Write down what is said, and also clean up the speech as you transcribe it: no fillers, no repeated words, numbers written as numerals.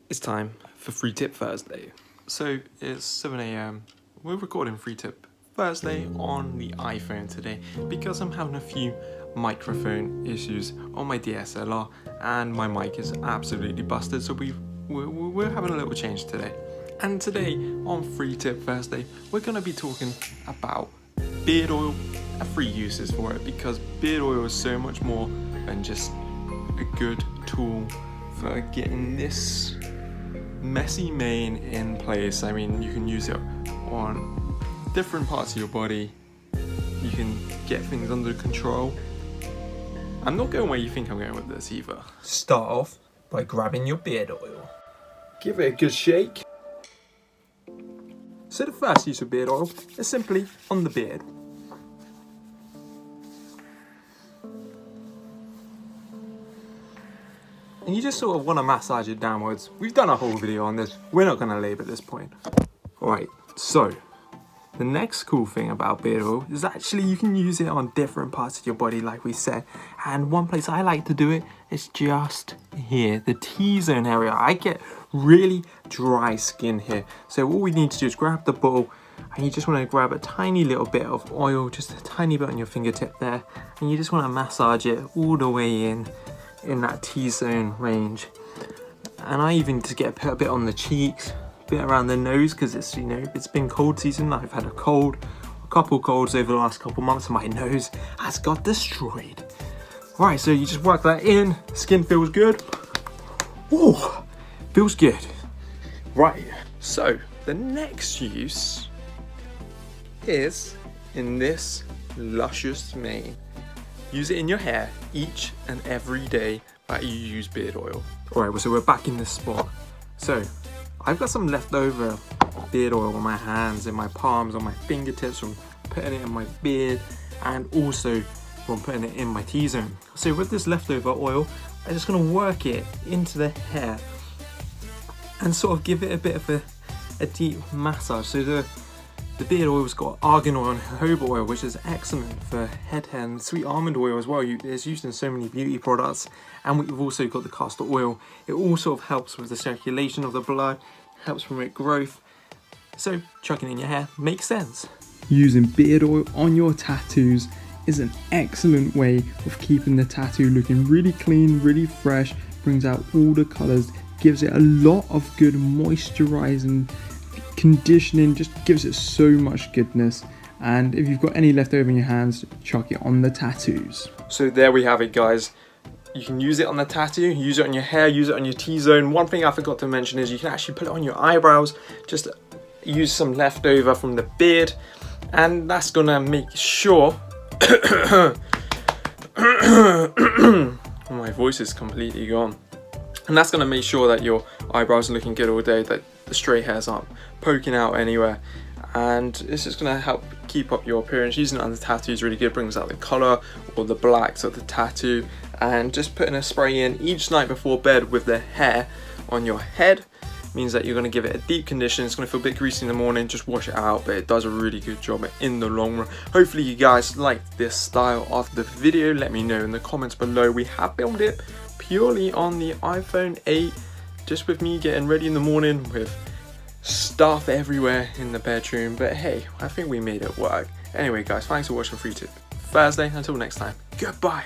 It's time for Free Tip Thursday. So it's 7 AM. We're recording Free Tip Thursday on the iPhone today because I'm having a few microphone issues on my DSLR and my mic is absolutely busted. So we're having a little change today. And today on Free Tip Thursday, we're going to be talking about beard oil and free uses for it, because beard oil is so much more than just a good tool for getting this messy mane in place. I mean, you can use it on different parts of your body. You can get things under control. I'm not going where you think I'm going with this either. Start off by grabbing your beard oil. Give it a good shake. So the first use of beard oil is simply on the beard. And you just sort of want to massage it downwards. We've done a whole video on this. We're not going to labour this point. Alright, so the next cool thing about beard oil is actually you can use it on different parts of your body, like we said. And one place I like to do it is just here, the T-zone area. I get really dry skin here. So all we need to do is grab the bowl, and you just want to grab a tiny little bit of oil, just a tiny bit on your fingertip there. And you just want to massage it all the way in that T-zone range. And I even just get a bit on the cheeks, a bit around the nose, because it's, you know, it's been cold season. I've had a couple colds over the last couple months, and my nose has got destroyed. Right, so you just work that in, skin feels good. Ooh, feels good. Right, So the next use is in this luscious mane. Use it in your hair each and every day that you use beard oil. Alright, so we're back in this spot. So I've got some leftover beard oil on my hands, in my palms, on my fingertips from putting it in my beard, and also from putting it in my T-zone. So with this leftover oil, I'm just going to work it into the hair and sort of give it a bit of a deep massage. So the beard oil's got argan oil and jojoba oil, which is excellent for head hair, and sweet almond oil as well. It's used in so many beauty products. And we've also got the castor oil. It all sort of helps with the circulation of the blood, helps promote growth. So chucking in your hair makes sense. Using beard oil on your tattoos is an excellent way of keeping the tattoo looking really clean, really fresh, brings out all the colours, gives it a lot of good moisturising, conditioning, just gives it so much goodness. And if you've got any left over in your hands, chuck it on the tattoos. So there we have it, guys. You can use it on the tattoo, use it on your hair, use it on your T-zone. One thing I forgot to mention is you can actually put it on your eyebrows. Just use some leftover from the beard, and that's gonna make sure my voice is completely gone. And that's gonna make sure that your eyebrows are looking good all day, that the stray hairs aren't poking out anywhere. And it's just gonna help keep up your appearance. Using it on the tattoo is really good, brings out the color or the blacks of the tattoo. And just putting a spray in each night before bed with the hair on your head means that you're gonna give it a deep condition. It's gonna feel a bit greasy in the morning, just wash it out, but it does a really good job in the long run. Hopefully you guys liked this style of the video. Let me know in the comments below. We have filmed it purely on the iPhone 8, just with me getting ready in the morning with stuff everywhere in the bedroom, but hey, I think we made it work. Anyway guys, thanks for watching Free Tip Thursday. Until next time, goodbye.